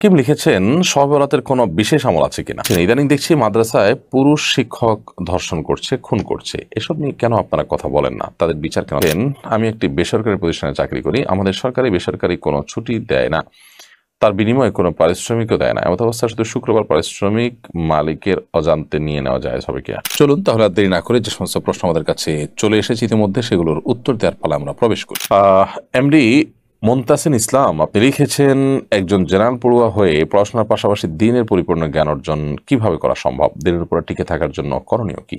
Kim লিখেছেন, শবে বরাতের কোনো বিশেষ আমল আছে কিনা। ইদানিং দেখছি মাদ্রাসায় পুরুষ শিক্ষক ধর্ষণ করছে, খুন করছে, এসব নিয়ে কেন আপনারা কথা বলেন না? তাদের বিচার কেন? আমি একটি বেসরকারি প্রতিষ্ঠানে চাকরি করি, আমাদের সরকারি বেসরকারি কোনো ছুটি দেয় না, তার বিনিময়ে কোনো পারিশ্রমিকও দেয় না। এমত অবস্থায় শুধু শুক্রবার পারিশ্রমিক মালিকের অজান্তে নিয়ে নেওয়া যায় হবে কি? চলুন তাহলে আর দেরি না করে যে সমস্ত প্রশ্ন আমাদের কাছে চলে এসেছে ইতিমধ্যে সেগুলোর উত্তর দেওয়ার পালা আমরা প্রবেশ করি। এমডি মুনতাসিন ইসলাম, আপনি লিখেছেন, একজন জেনারেল পড়ুয়া হয়ে পড়াশোনার পাশাপাশি দিনের পরিপূর্ণ জ্ঞান অর্জন কিভাবে করা সম্ভব? দিনের উপরে টিকে থাকার জন্য করণীয় কি?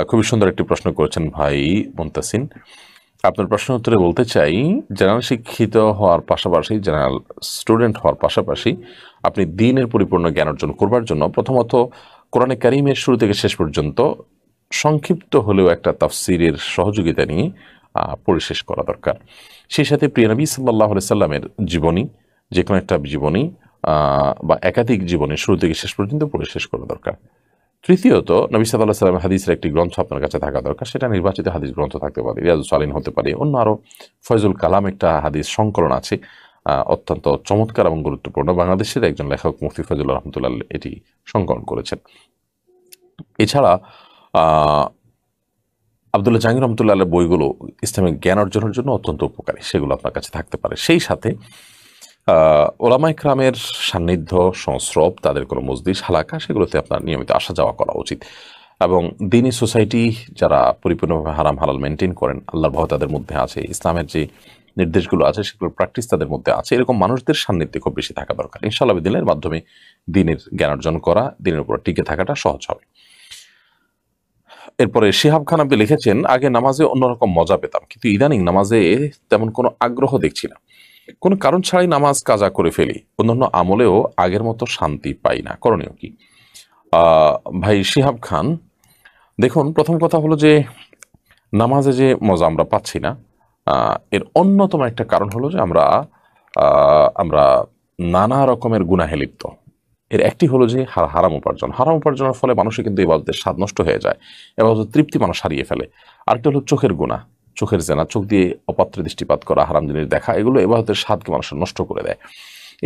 খুবই সুন্দর একটি প্রশ্ন করেছেন ভাই মুনতাসিন। আপনার প্রশ্ন উত্তরে বলতে চাই, জেনারেল শিক্ষিত হওয়ার পাশাপাশি, জেনারেল স্টুডেন্ট হওয়ার পাশাপাশি আপনি দিনের পরিপূর্ণ জ্ঞান অর্জন করবার জন্য প্রথমত কোরআনে কারিমের শুরু থেকে শেষ পর্যন্ত সংক্ষিপ্ত হলেও একটা তাফসিরের সহযোগিতা নিয়ে পরিশেষ করা দরকার। সেই সাথে প্রিয় নবী সাল্লাল্লাহু আলাইহি সাল্লামের জীবনী, যে কোনো একটা জীবনী বা একাধিক জীবনী শুরু থেকে শেষ পর্যন্ত পরিশেষ করা দরকার। তৃতীয়ত, নবী সাল্লাল্লাহু আলাইহি সাল্লাম হাদিসের একটি গ্রন্থ আপনার কাছে থাকা দরকার। সেটা নির্বাচিত হাদিস গ্রন্থ থাকতে পারে, রিয়াজুস সালিহিন হতে পারে, অন্য আরো ফয়জুল কালাম একটা হাদিস সংকলন আছে, অত্যন্ত চমৎকার এবং গুরুত্বপূর্ণ। বাংলাদেশের একজন লেখক মুফতি ফয়জুল্লাহ রহমতুল্লাহ এটি সংকলন করেছেন। এছাড়া আব্দুল্লাহ জাহাঙ্গীর রহমতুল্লাহ বইগুলো ইসলামিক জ্ঞান অর্জনের জন্য অত্যন্ত উপকারী, সেগুলো আপনার কাছে থাকতে পারে। সেই সাথে ওলামা ইকরামের সান্নিধ্য, সংস্রব, তাদের কোনো মজলিস, হালাকা, সেগুলোতে আপনার নিয়মিত আসা যাওয়া করা উচিত। এবং দিনী সোসাইটি যারা পরিপূর্ণভাবে হারাম হালাল মেনটেন করেন, আল্লাহর ভয় তাদের মধ্যে আছে, ইসলামের যে নির্দেশগুলো আছে সেগুলোর প্র্যাকটিস তাদের মধ্যে আছে, এরকম মানুষদের সান্নিধ্যে খুব বেশি থাকা দরকার। ইনশাআল্লাহ দিনের মাধ্যমে দিনের জ্ঞান অর্জন করা, দিনের উপর টিকে থাকাটা সহজ হবে। এরপরে শিহাব খান আপনি লিখেছেন, আগে নামাজে অন্যরকম মজা পেতাম, কিন্তু ইদানিং নামাজে তেমন কোনো আগ্রহ দেখছি না, কোনো কারণ ছাড়াই নামাজ কাজা করে ফেলি, অন্যান্য আমলেও আগের মতো শান্তি পাই না, করণীয় কি? ভাই শিহাব খান, দেখুন, প্রথম কথা হলো যে নামাজে যে মজা আমরা পাচ্ছি না, এর অন্যতম একটা কারণ হলো যে আমরা আমরা নানা রকমের গুনাহে লিপ্ত। এর একটি হলো যে হারাম উপার্জন, হারাম উপার্জনের ফলে মানুষের কিন্তু ইবাদতের স্বাদ নষ্ট হয়ে যায়, ইবাদতের তৃপ্তি মানুষ হারিয়ে ফেলে। আরেকটা হলো চোখের গুনাহ, চোখের জেনা, চোখ দিয়ে অপাত্রে দৃষ্টিপাত করা, হারাম জিনিস দেখা, এগুলো ইবাদতের স্বাদকে মানুষের নষ্ট করে দেয়।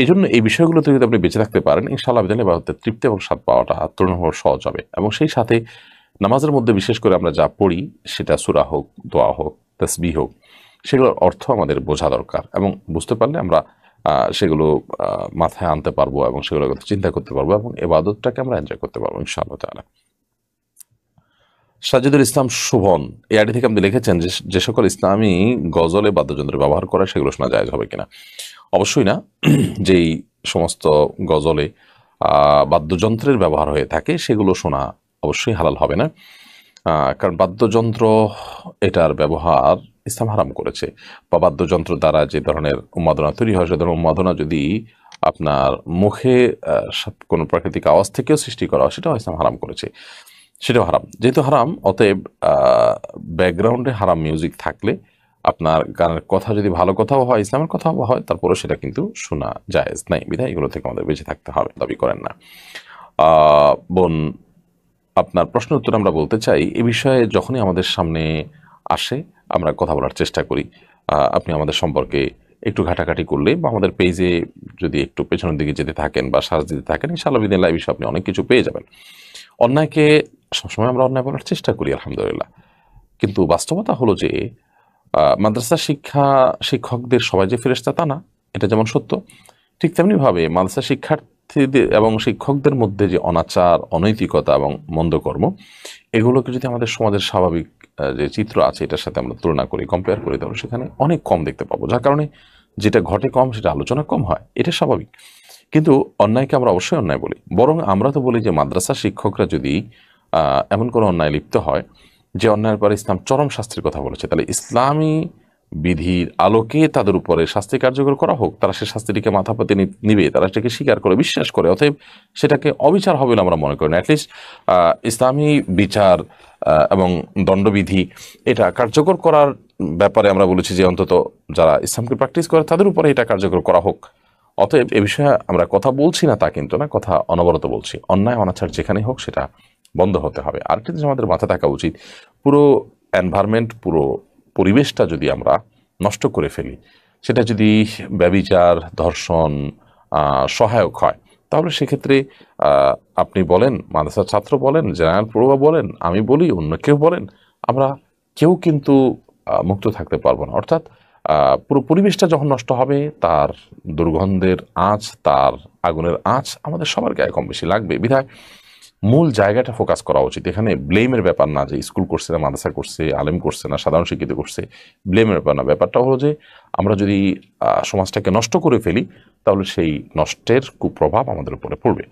এই জন্য এই বিষয়গুলো থেকে যদি আপনি বেঁচে থাকতে পারেন, ইনশাআল্লাহ বিধানে ইবাদতের তৃপ্তি এবং স্বাদ পাওয়াটা তুলনামূলক সহজ হবে। এবং সেই সাথে নামাজের মধ্যে বিশেষ করে আমরা যা পড়ি, সেটা সূরা হোক, দোয়া হোক, তাসবিহ হোক, সেগুলোর অর্থ আমাদের বোঝা দরকার, এবং বুঝতে পারলে আমরা সেগুলো মাথায় আনতে পারবো এবং সেগুলোর কথা চিন্তা করতে পারবো এবং ইবাদতটাকে আমরা এনজয় করতে পারবো ইনশাআল্লাহ তাআলা। সাজিদুল ইসলাম শোভন, এই আইডি থেকে আপনি লিখেছেন যে সকল ইসলামী গজলে বাদ্যযন্ত্র ব্যবহার করা সেগুলো শোনা জায়েজ হবে কিনা? অবশ্যই না। যেই সমস্ত গজলে বাদ্যযন্ত্রের ব্যবহার হয়ে থাকে সেগুলো শোনা অবশ্যই হালাল হবে না, কারণ বাদ্যযন্ত্র, এটার ব্যবহার ইসলাম হারাম করেছে। বা বাদ্যযন্ত্র দ্বারা যে ধরনের উন্মাদনা তৈরি হয়, সে ধরনের উন্মাদনা যদি আপনার মুখে কোনো প্রাকৃতিক আওয়াজ থেকেও সৃষ্টি করা হয়, সেটাও ইসলাম হারাম করেছে, সেটাও হারাম। যেহেতু হারাম, অতএব ব্যাকগ্রাউন্ডে হারাম মিউজিক থাকলে, আপনার গানের কথা যদি ভালো কথাও হয়, ইসলামের কথাও হয়, তারপরেও সেটা কিন্তু শোনা জায়েজ নাই, বিধায় এগুলো থেকে আমাদের বেঁচে থাকতে হবে, দাবি করেন না। বোন, আপনার প্রশ্ন উত্তর আমরা বলতে চাই, এ বিষয়ে যখনই আমাদের সামনে আসে আমরা কথা বলার চেষ্টা করি। আপনি আমাদের সম্পর্কে একটু ঘাটাঘাটি করলে বা আমাদের পেজে যদি একটু পেছনের দিকে যেতে থাকেন বা সার্চ দিতে থাকেন, ইনশাআল্লাহ বিদিনিল্লাহ এই বিষয়ে আপনি অনেক কিছু পেয়ে যাবেন। অন্যায়কে সবসময় আমরা অন্যায় বলার চেষ্টা করি, আলহামদুলিল্লাহ, কিন্তু বাস্তবতা হলো যে মাদ্রাসা শিক্ষকদের সবাই যে ফেরেশতা তা না, এটা যেমন সত্য, ঠিক তেমনিভাবে মাদ্রাসা শিক্ষার্থীদের এবং শিক্ষকদের মধ্যে যে অনাচার, অনৈতিকতা এবং মন্দকর্ম, এগুলোকে যদি আমাদের সমাজের স্বাভাবিক যে চিত্র আছে এটার সাথে আমরা তুলনা করি, কম্পেয়ার করি, তাহলে সেখানে অনেক কম দেখতে পাবো, যার কারণে যেটা ঘটে কম, সেটা আলোচনা কম হয়, এটা স্বাভাবিক। কিন্তু অন্যায়কে আমরা অবশ্যই অন্যায় বলি, বরং আমরা তো বলি যে মাদ্রাসা শিক্ষকরা যদি এমন কোনো অন্যায় লিপ্ত হয় যে অন্যায়ের পরে ইসলাম চরম শাস্তির কথা বলেছে, তাহলে ইসলামী বিধির আলোকে তাদের উপরে শাস্তি কার্যকর করা হোক, তারা সে শাস্তিটিকে মাথা পেতে নিবে, তারা সেটাকে স্বীকার করে, বিশ্বাস করে, অতএব সেটাকে অবিচার হবে বলে আমরা মনে করি না। অ্যাটলিস্ট ইসলামী বিচার এবং দণ্ডবিধি এটা কার্যকর করার ব্যাপারে আমরা বলেছি যে অন্তত যারা ইসলামকে প্র্যাকটিস করে তাদের উপরে এটা কার্যকর করা হোক। অতএব এ বিষয়ে আমরা কথা বলছি না তা কিন্তু না, কথা অনবরত বলছি। অন্যায় অনাচার যেখানেই হোক সেটা বন্ধ হতে হবে। আরেকটি জিনিস আমাদের মাথায় থাকা উচিত, পুরো এনভায়রনমেন্ট, পুরো পরিবেশটা যদি আমরা নষ্ট করে ফেলি, সেটা যদি ব্যভিচার, ধর্ষণ, সহায়ক হয়, তাহলে সেক্ষেত্রে আপনি বলেন, মাদ্রাসার ছাত্র বলেন, জেনারেল পড়ুয়া বলেন, আমি বলি, অন্য কেউ বলেন, আমরা কেউ কিন্তু মুক্ত থাকতে পারবো না। অর্থাৎ পুরো পরিবেশটা যখন নষ্ট হবে, তার দুর্গন্ধের আঁচ, তার আগুনের আঁচ আমাদের সবার গায়ে কম বেশি লাগবে। বিধায় মূল জায়গাটা ফোকাস করা উচিত। এখানে ব্লেমের ব্যাপার না যে স্কুল করছে না, মাদ্রাসা করছে, আলেম করছে না, সাধারণ শিক্ষিত করছে, ব্লেমের ব্যাপার না। ব্যাপারটা হলো যে আমরা যদি সমাজটাকে নষ্ট করে ফেলি, তাহলে সেই নষ্টের কুপ্রভাব আমাদের উপরে পড়বে।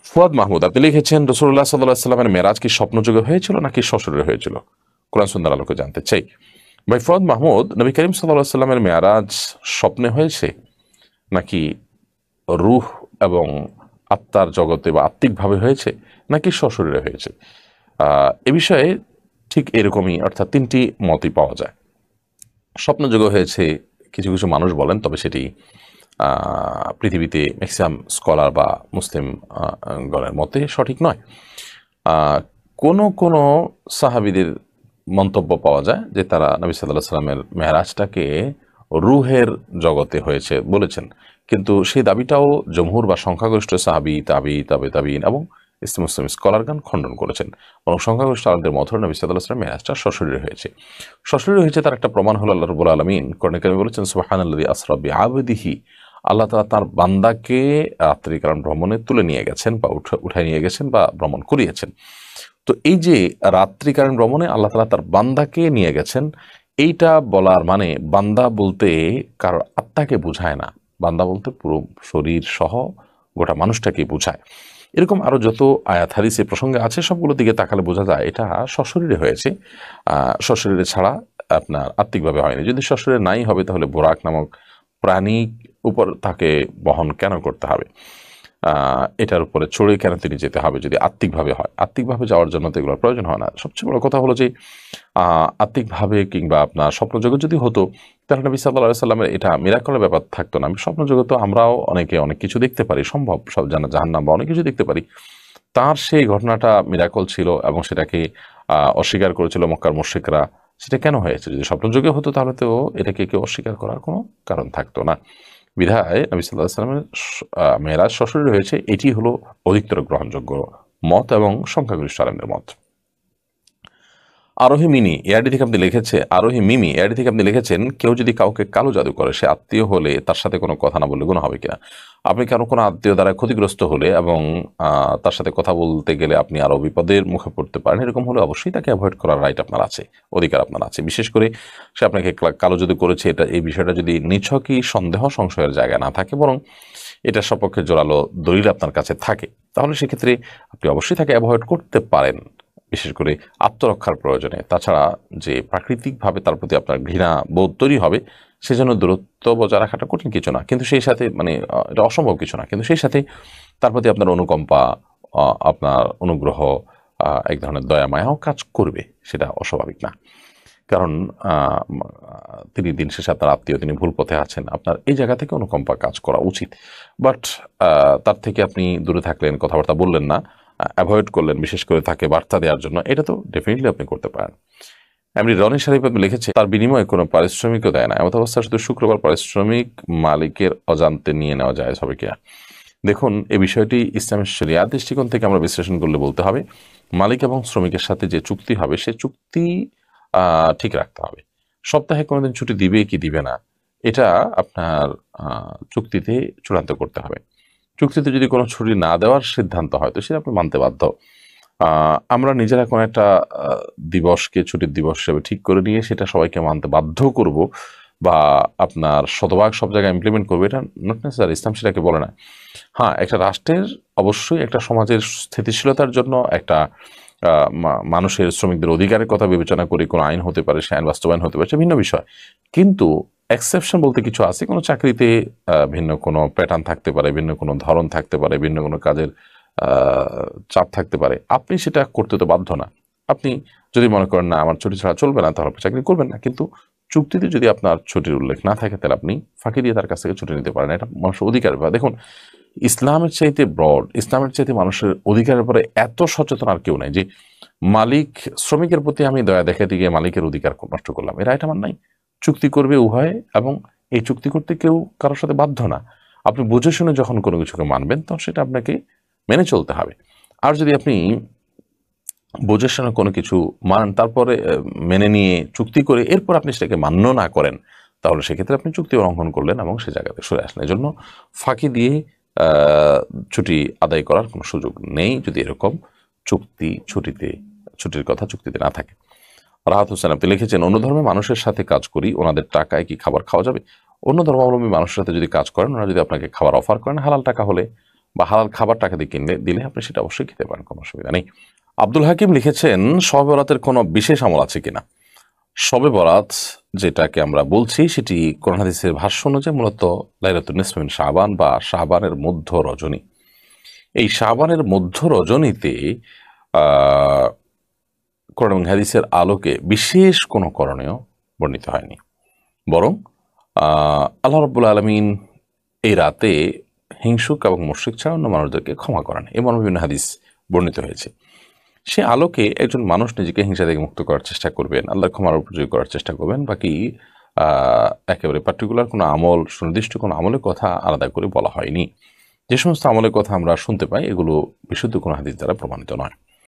ফুয়াদ মাহমুদ, আপনি লিখেছেন রাসূলুল্লাহ সাল্লাল্লাহু আলাইহি ওয়াসাল্লামের মেরাজ কি স্বপ্নযোগে হয়েছিল নাকি সশরীরে হয়েছিল? কোরআন সুন্নাহর আলোকে জানতে চাই। ভাই ফুয়াদ মাহমুদ, নবী করিম সাল্লাল্লাহু আলাইহি ওয়াসাল্লামের মেরাজ স্বপ্নে হয়েছে নাকি রূহ এবং আত্মার জগতে বা আত্মিকভাবে হয়েছে নাকি সশরীরে হয়েছে? এ বিষয়ে ঠিক এরকমই, অর্থাৎ তিনটি মতই পাওয়া যায়। স্বপ্নযোগে হয়েছে কিছু কিছু মানুষ বলেন, তবে সেটি পৃথিবীতে ম্যাক্সিমাম স্কলার বা মুসলিম গণের মতে সঠিক নয়। কোনো কোনো সাহাবীদের মন্তব্য পাওয়া যায় যে তারা নবী সাল্লাল্লাহু আলাইহি সাল্লামের মেরাজটাকে রুহের জগতে হয়েছে বলেছেন, কিন্তু সেই দাবিটাও জমহুর বা সংখ্যাগরিষ্ঠ সাহাবী, তাবিঈন এবং মুসলিম স্কলারগণ খণ্ডন করেছেন। এবং সংখ্যাগরিষ্ঠ আলেমদের মত নবী সাল্লাল্লাহু আলাইহি ওয়াসাল্লাম মেরাজটা সশরীরে হয়েছে। সশরীরে হয়েছে তার একটা প্রমাণ হলো আল্লাহ রাব্বুল আলামিন কোরআনে কারিমে বলেছেন, সুবহানাল্লাযী আসরা বিআবদিহি, আল্লাহ তাআলা তার বান্দাকে রাত্রিকালীন ভ্রমণে তুলে নিয়ে গেছেন বা উঠায় নিয়ে গেছেন বা ভ্রমণ করিয়েছেন। তো এই যে রাত্রিকালীন ভ্রমণে আল্লাহ তাআলা তার বান্দাকে নিয়ে গেছেন, এইটা বলার মানে বান্দা বলতে কারোর আত্মাকে বোঝায় না, বান্দা বলতে পুরো শরীর সহ গোটা মানুষটাকে বোঝায়। এরকম আরো যত আয়াত হাদিস এ প্রসঙ্গে আছে, সবগুলোর দিকে তাকালে বোঝা যায় এটা সশরীরে হয়েছে। সশরীরে ছাড়া আপনার আত্মিকভাবে হয়নি। যদি সশরীরে নাই হবে, তাহলে বোরাক নামক প্রাণী উপর তাকে বহন কেন করতে হবে? এটার উপরে চড়ে কেন তিনি যেতে হবে যদি আত্মিকভাবে হয়? আত্মিকভাবে যাওয়ার জন্য তো এগুলোর প্রয়োজন হয় না। সবচেয়ে বড় কথা হলো যে আত্মিকভাবে কিংবা আপনার স্বপ্নজগৎ যদি হতো, তাহলে নবী সাল্লাল্লাহু আলাইহি সাল্লামের এটা মিরাকলের ব্যাপার থাকতো না। স্বপ্নজগৎ আমরাও অনেকে অনেক কিছু দেখতে পারি, সম্ভব সব জানা, জাহান্নাম বা অনেক কিছু দেখতে পারি। তার সেই ঘটনাটা মিরাকল ছিল এবং সেটাকে অস্বীকার করেছিল মক্কার মুশরিকরা। সেটা কেন হয়েছে? যদি স্বপ্নযোগে হতো, তাহলে তো এটাকে কেউ অস্বীকার করার কোনো কারণ থাকতো না। বিধায় নবী সাল্লাল্লাহু আলাইহি ওয়াসাল্লামের মেরাজ সশরীরে হয়েছে, এটি হলো অধিকতর গ্রহণযোগ্য মত এবং সংখ্যাগরিষ্ঠ আলেমদের মত। আরোহী মিমি এআইডি থেকে আপনি লিখেছেন, কেউ যদি কাউকে কালো জাদু করে, সে আত্মীয় হলে তার সাথে কোনো কথা না বললে গুনাহ হবে কিনা? আপনি কোনো আত্মীয় দ্বারা ক্ষতিগ্রস্ত হলে এবং তার সাথে কথা বলতে গেলে আপনি আরো বিপদের মুখে পড়তে পারেন, এরকম হলে অবশ্যই তাকে অ্যাভয়েড করার রাইট আপনার আছে, অধিকার আপনার আছে। বিশেষ করে সে আপনাকে কালো জাদু করেছে, এই বিষয়টা যদি নিছকই সন্দেহ সংশয়ের জায়গায় না থাকে, বরং এটার সপক্ষে জোরালো দলিল আপনার কাছে থাকে, তাহলে সেক্ষেত্রে আপনি অবশ্যই তাকে অ্যাভয়েড করতে পারেন, বিশেষ করে আত্মরক্ষার প্রয়োজনে। তাছাড়া যে প্রাকৃতিকভাবে তার প্রতি আপনার ঘৃণা বোধ তৈরি হবে, সেজন্য দূরত্ব বজায় রাখাটা কঠিন কিছু না, কিন্তু সেই সাথে মানে এটা অসম্ভব কিছু না, কিন্তু সেই সাথে তার প্রতি আপনার অনুকম্পা, আপনার অনুগ্রহ, এক ধরনের দয়া মায়াও কাজ করবে, সেটা অস্বাভাবিক না। কারণ তিনি দিন শেষে আপনার আত্মীয়, তিনি ভুল পথে আছেন, আপনার এই জায়গা থেকে অনুকম্পা কাজ করা উচিত। বাট তার থেকে আপনি দূরে থাকলেন, কথাবার্তা বললেন না, অ্যাভয়েড করলেন, বিশেষ করে তাকে বার্তা দেওয়ার জন্য, এটা তো ডেফিনেটলি আপনি করতে পারেন। এমনি রনি শরীফ লিখেছে, তার বিনিময়ে কোনো পারিশ্রমিকও দেয় না, এমত অবস্থায় শুধু শুক্রবার পারিশ্রমিক মালিকের অজান্তে নিয়ে নেওয়া যায় হবে কিনা? দেখুন, এই বিষয়টি ইসলামের শরিয়াত দৃষ্টিকোণ থেকে আমরা বিশ্লেষণ করলে বলতে হবে, মালিক এবং শ্রমিকের সাথে যে চুক্তি হবে, সে চুক্তি ঠিক রাখতে হবে। সপ্তাহে কোনোদিন ছুটি দিবে কি দিবে না, এটা আপনার চুক্তিতে চূড়ান্ত করতে হবে। চুক্তিতে যদি কোনো ছুটি না দেওয়ার সিদ্ধান্ত হয়, তো সেটা আপনি মানতে বাধ্য। আমরা নিজেরা কোনো একটা দিবসকে ছুটির দিবস হিসেবে ঠিক করে নিয়ে সেটা সবাইকে মানতে বাধ্য করব বা আপনার শতভাগ সব জায়গায় ইমপ্লিমেন্ট করবো, এটা নট নেসেসারি, ইসলাম সেটাকে বলে না। হ্যাঁ, একটা রাষ্ট্রের অবশ্যই একটা সমাজের স্থিতিশীলতার জন্য একটা মানুষের শ্রমিকদের অধিকারের কথা বিবেচনা করে কোনো আইন হতে পারে, সে আইন বাস্তবায়ন হতে পারে, সে ভিন্ন বিষয়। কিন্তু এক্সেপশন বলতে কিছু আছে। কোনো চাকরিতে ভিন্ন কোনো প্যাটার্ন থাকতে পারে, ভিন্ন কোনো ধরন থাকতে পারে, ভিন্ন কোনো কাজের চাপ থাকতে পারে, আপনি সেটা করতে তো বাধ্য না। আপনি যদি মনে করেন না আমার ছুটি ছাড়া চলবে না, তাহলে আপনি চাকরি করবেন না। কিন্তু চুক্তিতে যদি আপনার ছুটির উল্লেখ না থাকে, তাহলে আপনি ফাঁকি দিয়ে তার কাছ থেকে ছুটি নিতে পারেন, এটা মানুষের অধিকার ব্যাপার। দেখুন, ইসলামের চাইতে ব্রড, ইসলামের চাইতে মানুষের অধিকারের ব্যাপারে এত সচেতন আর কেউ নাই যে মালিক শ্রমিকের প্রতি আমি দয়া দেখাতে গিয়ে মালিকের অধিকার নষ্ট করলাম, এটা আমার নাই। চুক্তি করবে উভয়, এবং এই চুক্তি করতে কেউ কারোর সাথে বাধ্য না। আপনি বুঝে শুনে যখন কোনো কিছুকে মানবেন তখন সেটা আপনাকে মেনে চলতে হবে। আর যদি আপনি বুঝে শুনে কোনো কিছু মানেন তারপরে মেনে নিয়ে চুক্তি করে এরপর আপনি সেটাকে মান্য না করেন, তাহলে সেক্ষেত্রে আপনি চুক্তি লঙ্ঘন করলেন এবং সে জায়গাতে সরে আসলেন। এজন্য ফাঁকি দিয়ে ছুটি আদায় করার কোনো সুযোগ নেই যদি এরকম ছুটির কথা চুক্তিতে না থাকে। রাহাত হোসেন আপনি লিখেছেন, অন্য ধর্মের মানুষের সাথে কাজ করি, ওনাদের টাকায় কি খাবার খাওয়া যাবে? অন্য ধর্মাবলম্বী মানুষের সাথে যদি কাজ করেন, ওনারা যদি আপনাকে খাবার অফার করেন হালাল টাকা হলে বা হালাল খাবার টাকা দিয়ে কিনলে দিলে আপনি সেটা অবশ্যই খেতে পারেন, কোনো অসুবিধা নেই। আব্দুল হাকিম লিখেছেন, শবে বরাতের কোনো বিশেষ আমল আছে কিনা? শবে বরাত যেটাকে আমরা বলছি সেটি কোরআন হাদিসের ভাষ্য অনুযায়ী মূলত লাইলাতুন নিসফ মিন শাবান বা শাবানের মধ্য রজনী। এই শাবানের মধ্য রজনীতে আহ কোরআন এবং হাদিসের আলোকে বিশেষ কোনো করণীয় বর্ণিত হয়নি, বরং আল্লাহ রাব্বুল আলামিন এই রাতে হিংসুক এবং মুশরিক ছাড়া অন্য মানুষদেরকে ক্ষমা করেন, এমন বিভিন্ন হাদিস বর্ণিত হয়েছে। সে আলোকে একজন মানুষ নিজেকে হিংসা থেকে মুক্ত করার চেষ্টা করবেন, আল্লাহর ক্ষমার উপযোগী করার চেষ্টা করবেন। বাকি একেবারে পার্টিকুলার কোনো আমল, সুনির্দিষ্ট কোনো আমলের কথা আলাদা করে বলা হয়নি। যে সমস্ত আমলের কথা আমরা শুনতে পাই এগুলো বিশুদ্ধ কোনো হাদিস দ্বারা প্রমাণিত নয়।